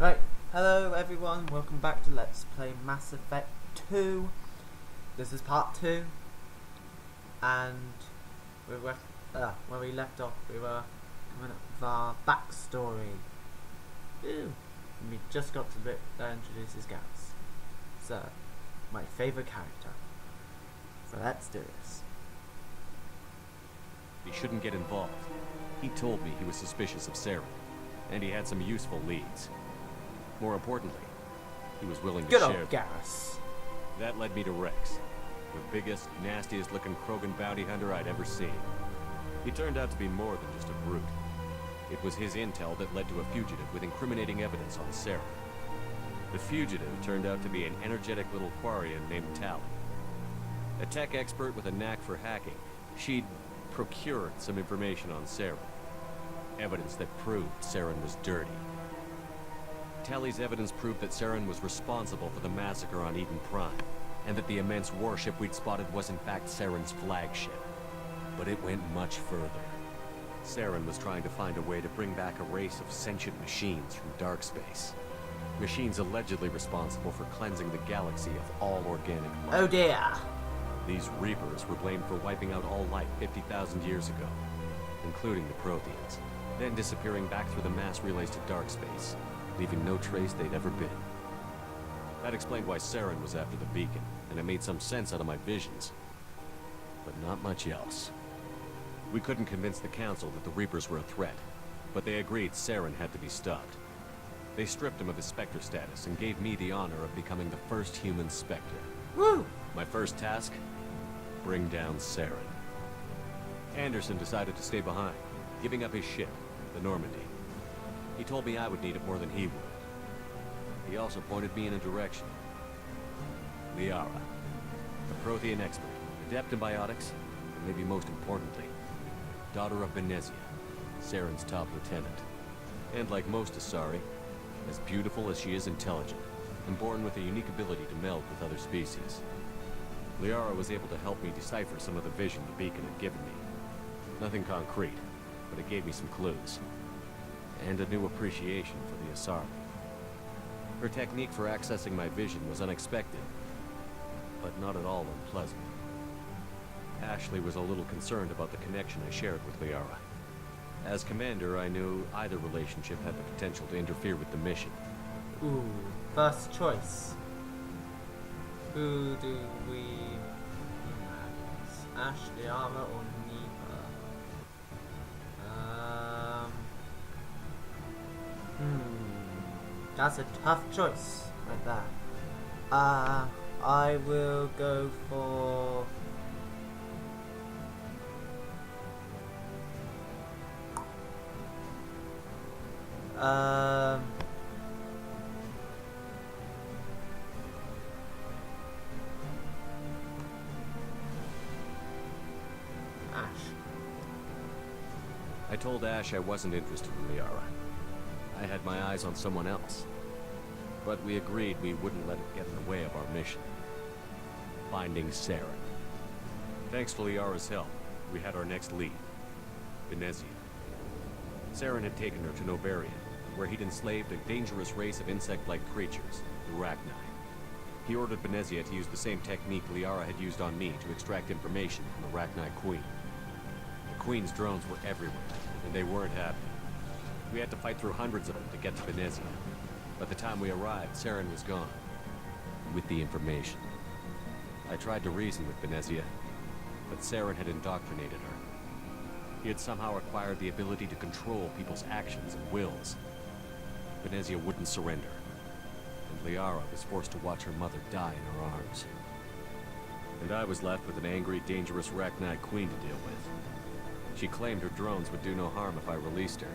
Right, hello everyone, welcome back to Let's Play Mass Effect 2. This is part 2. And where we left off, we were coming up with our backstory. Ooh. And we just got to the bit that introduces Gaz. So, my favourite character. So let's do this. He shouldn't get involved. He told me he was suspicious of Sarah, and he had some useful leads. More importantly, he was willing to Good share. old Garrus. That led me to Rex, the biggest, nastiest looking Krogan bounty hunter I'd ever seen. He turned out to be more than just a brute. It was his intel that led to a fugitive with incriminating evidence on Sarah. The fugitive turned out to be an energetic little Quarian named Tali. A tech expert with a knack for hacking, she'd procured some information on Sarah. Evidence that proved Saren was dirty. Tali's evidence proved that Saren was responsible for the massacre on Eden Prime, and that the immense warship we'd spotted was in fact Saren's flagship. But it went much further. Saren was trying to find a way to bring back a race of sentient machines from dark space. Machines allegedly responsible for cleansing the galaxy of all organic life. Oh dear. These Reapers were blamed for wiping out all life 50,000 years ago, including the Protheans, then disappearing back through the mass relays to dark space, leaving no trace they'd ever been. That explained why Saren was after the beacon, and it made some sense out of my visions. But not much else. We couldn't convince the Council that the Reapers were a threat, but they agreed Saren had to be stopped. They stripped him of his Spectre status and gave me the honor of becoming the first human Spectre. Woo! My first task? Bring down Saren. Anderson decided to stay behind, giving up his ship, the Normandy. He told me I would need it more than he would. He also pointed me in a direction. Liara, the Prothean expert, adept in biotics, and maybe most importantly, daughter of Benezia, Saren's top lieutenant. And like most Asari, as beautiful as she is intelligent, and born with a unique ability to meld with other species. Liara was able to help me decipher some of the vision the beacon had given me. Nothing concrete, but it gave me some clues. And a new appreciation for the Asari. Her technique for accessing my vision was unexpected, but not at all unpleasant. Ashley was a little concerned about the connection I shared with Liara. As commander, I knew either relationship had the potential to interfere with the mission. Ooh, first choice. Who do we... Ashley, Liara, or Neva? That's a tough choice, like that. I will go for... Ash. I told Ash I wasn't interested in Liara. I had my eyes on someone else. But we agreed we wouldn't let it get in the way of our mission. Finding Saren. Thanks to Liara's help, we had our next lead. Benezia. Saren had taken her to Novarian, where he'd enslaved a dangerous race of insect-like creatures, the Rachni. He ordered Benezia to use the same technique Liara had used on me to extract information from the Rachni Queen. The Queen's drones were everywhere, and they weren't happy. We had to fight through hundreds of them to get to Benezia. By the time we arrived, Saren was gone. With the information. I tried to reason with Benezia, but Saren had indoctrinated her. He had somehow acquired the ability to control people's actions and wills. Benezia wouldn't surrender, and Liara was forced to watch her mother die in her arms. And I was left with an angry, dangerous Rachni Queen to deal with. She claimed her drones would do no harm if I released her.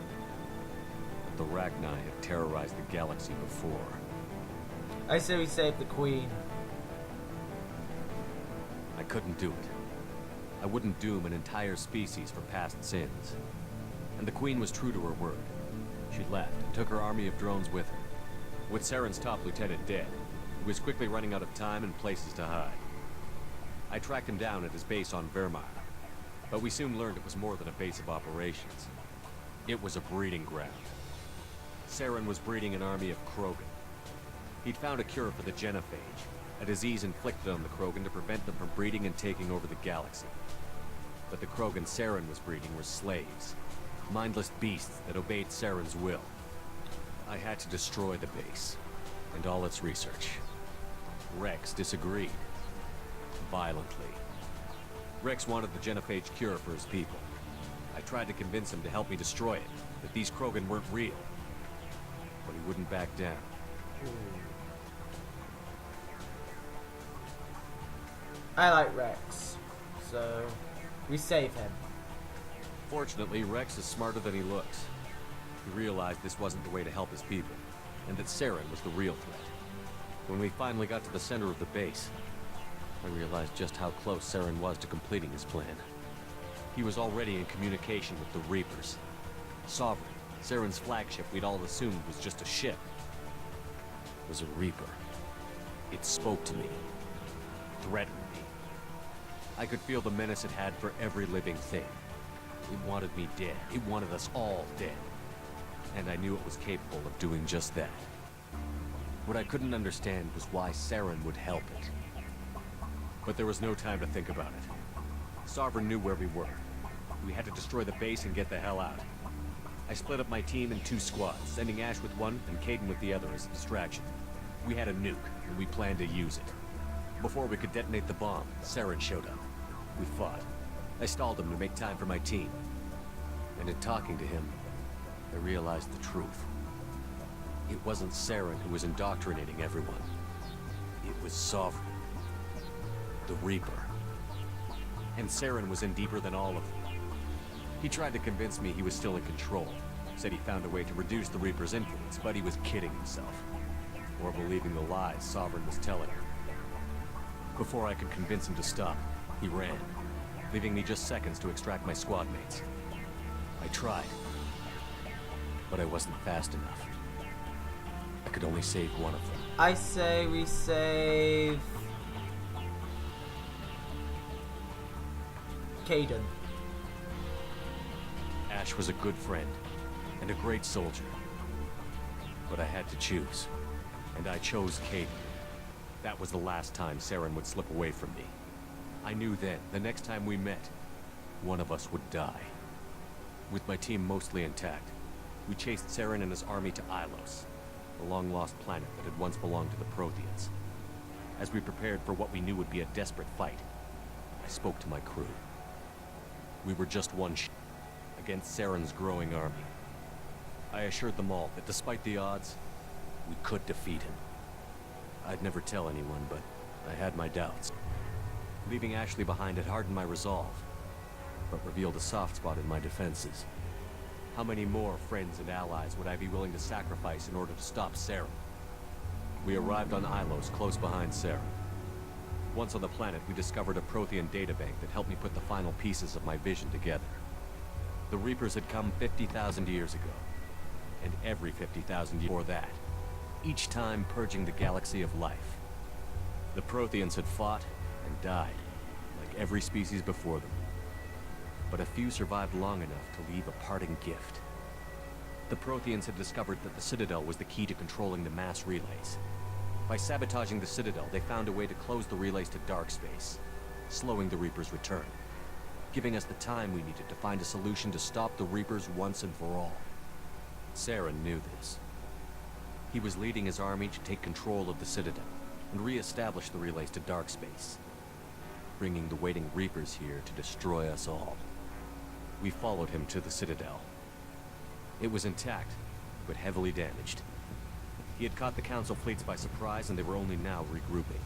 The Rachni had terrorized the galaxy before. I say we save the Queen. I couldn't do it. I wouldn't doom an entire species for past sins. And the Queen was true to her word. She left and took her army of drones with her. With Saren's top lieutenant dead, he was quickly running out of time and places to hide. I tracked him down at his base on Vermire, but we soon learned it was more than a base of operations. It was a breeding ground. Saren was breeding an army of Krogan. He'd found a cure for the genophage, a disease inflicted on the Krogan to prevent them from breeding and taking over the galaxy. But the Krogan Saren was breeding were slaves, mindless beasts that obeyed Saren's will. I had to destroy the base, and all its research. Rex disagreed. Violently. Rex wanted the genophage cure for his people. I tried to convince him to help me destroy it, that these Krogan weren't real. But he wouldn't back down. I like Rex, so we save him. Fortunately, Rex is smarter than he looks. He realized this wasn't the way to help his people, and that Saren was the real threat. When we finally got to the center of the base, I realized just how close Saren was to completing his plan. He was already in communication with the Reapers. Sovereign, Saren's flagship we'd all assumed was just a ship, was a Reaper. It spoke to me, threatened me. I could feel the menace it had for every living thing. It wanted me dead. It wanted us all dead. And I knew it was capable of doing just that. What I couldn't understand was why Saren would help it. But there was no time to think about it. Sovereign knew where we were. We had to destroy the base and get the hell out. I split up my team in 2 squads, sending Ash with one and Caden with the other as a distraction. We had a nuke, and we planned to use it. Before we could detonate the bomb, Saren showed up. We fought. I stalled him to make time for my team. And in talking to him, I realized the truth. It wasn't Saren who was indoctrinating everyone. It was Sovereign. The Reaper. And Saren was in deeper than all of them. He tried to convince me he was still in control. Said he found a way to reduce the Reaper's influence, but he was kidding himself. Or believing the lies Sovereign was telling him. Before I could convince him to stop, he ran, leaving me just seconds to extract my squad mates. I tried, but I wasn't fast enough. I could only save one of them. I say we save Caden. Ash was a good friend, and a great soldier. But I had to choose, and I chose Caden. That was the last time Saren would slip away from me. I knew then, the next time we met, one of us would die. With my team mostly intact, we chased Saren and his army to Ilos, a long-lost planet that had once belonged to the Protheans. As we prepared for what we knew would be a desperate fight, I spoke to my crew. We were just one ship against Saren's growing army. I assured them all that despite the odds, we could defeat him. I'd never tell anyone, but I had my doubts. Leaving Ashley behind had hardened my resolve, but revealed a soft spot in my defenses. How many more friends and allies would I be willing to sacrifice in order to stop Saren? We arrived on Ilos, close behind Saren. Once on the planet, we discovered a Prothean databank that helped me put the final pieces of my vision together. The Reapers had come 50,000 years ago, and every 50,000 years before that, each time purging the galaxy of life. The Protheans had fought and died, like every species before them. But a few survived long enough to leave a parting gift. The Protheans had discovered that the Citadel was the key to controlling the mass relays. By sabotaging the Citadel, they found a way to close the relays to dark space, slowing the Reapers' return, giving us the time we needed to find a solution to stop the Reapers once and for all. Saren knew this. He was leading his army to take control of the Citadel and re-establish the relays to dark space, bringing the waiting Reapers here to destroy us all. We followed him to the Citadel. It was intact, but heavily damaged. He had caught the Council fleets by surprise, and they were only now regrouping.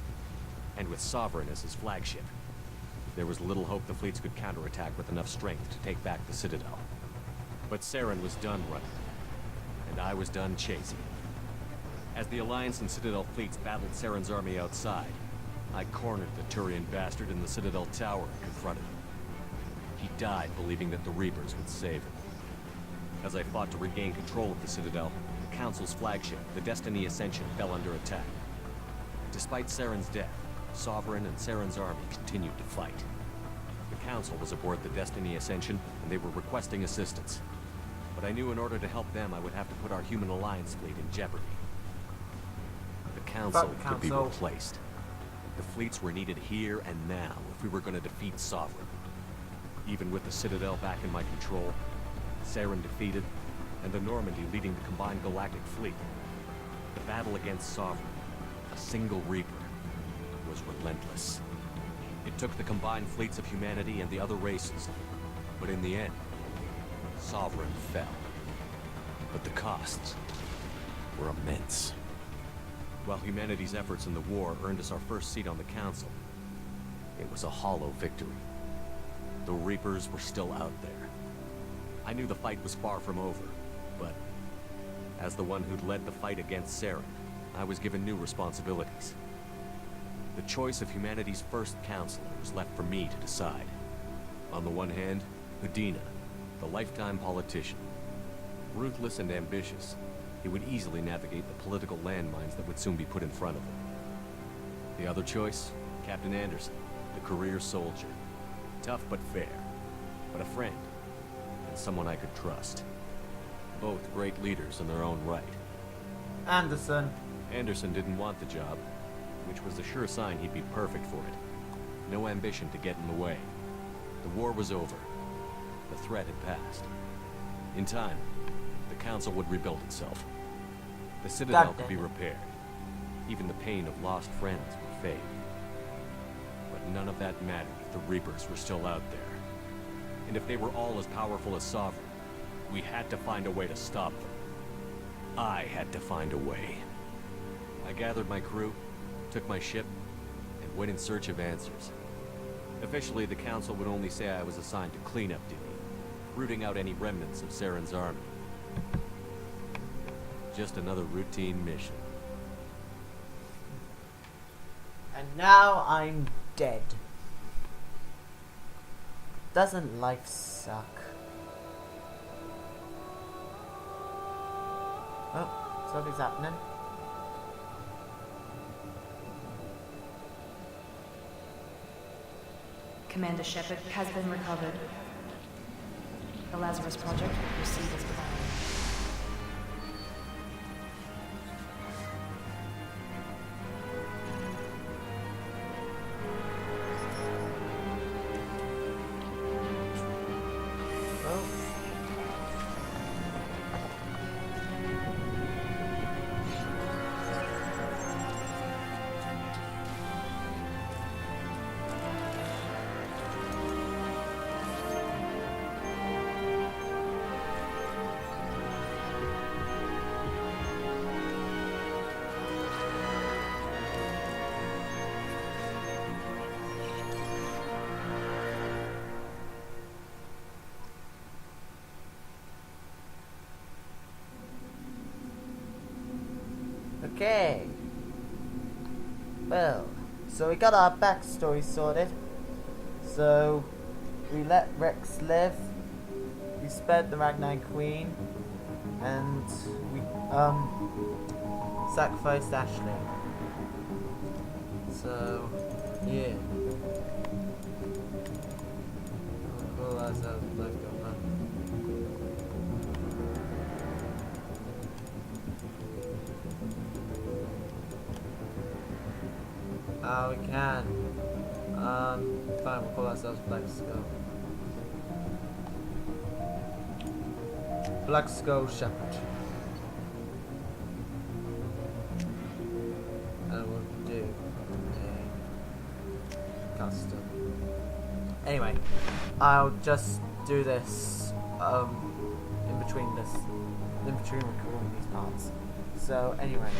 And with Sovereign as his flagship, there was little hope the fleets could counterattack with enough strength to take back the Citadel. But Saren was done running, and I was done chasing. As the Alliance and Citadel fleets battled Saren's army outside, I cornered the Turian bastard in the Citadel tower and confronted him. He died believing that the Reapers would save him. As I fought to regain control of the Citadel, the Council's flagship, the Destiny Ascension, fell under attack. Despite Saren's death, Sovereign and Saren's army continued to fight. The Council was aboard the Destiny Ascension, and they were requesting assistance. But But I knew in order to help them, I would have to put our human alliance fleet in jeopardy. The Council could be replaced. The fleets were needed here and now if we were going to defeat Sovereign. Even with the Citadel back in my control, Saren defeated, and the Normandy leading the combined galactic fleet, the battle against Sovereign, a single Reaper, was relentless. It took the combined fleets of humanity and the other races, but in the end, Sovereign fell. But the costs were immense. While humanity's efforts in the war earned us our first seat on the Council, it was a hollow victory. The Reapers were still out there. I knew the fight was far from over, but as the one who'd led the fight against Saren, I was given new responsibilities. The choice of humanity's first Councilor was left for me to decide. On the one hand, Udina, the lifetime politician. Ruthless and ambitious, he would easily navigate the political landmines that would soon be put in front of him. The other choice, Captain Anderson, the career soldier. Tough but fair, but a friend, and someone I could trust. Both great leaders in their own right. Anderson didn't want the job, which was a sure sign he'd be perfect for it. No ambition to get in the way. The war was over. The threat had passed. In time, the Council would rebuild itself. The Citadel could be repaired. Even the pain of lost friends would fade. But none of that mattered if the Reapers were still out there. And if they were all as powerful as Sovereign, we had to find a way to stop them. I had to find a way. I gathered my crew, took my ship, and went in search of answers. Officially, the Council would only say I was assigned to cleanup duty, rooting out any remnants of Saren's army. Just another routine mission. And now I'm dead. Doesn't life suck? Oh, something's happening. Commander Shepard has been recovered. The Lazarus Project will proceed as planned. Okay. Well, so we got our backstory sorted. So we let Rex live. We spared the Ragnar Queen, and we sacrificed Ashley. So yeah. We'll call ourselves Black Governor. We can. Fine, we'll call ourselves Black Skull. Black Skull Shepherd. And we'll do a custom. Anyway, I'll just do this in between recording these parts. So anyway,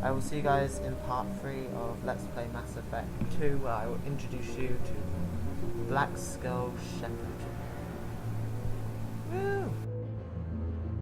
I will see you guys in part 3 of Let's Play Mass Effect 2, where I will introduce you to Black Skull Shepherd. Woo!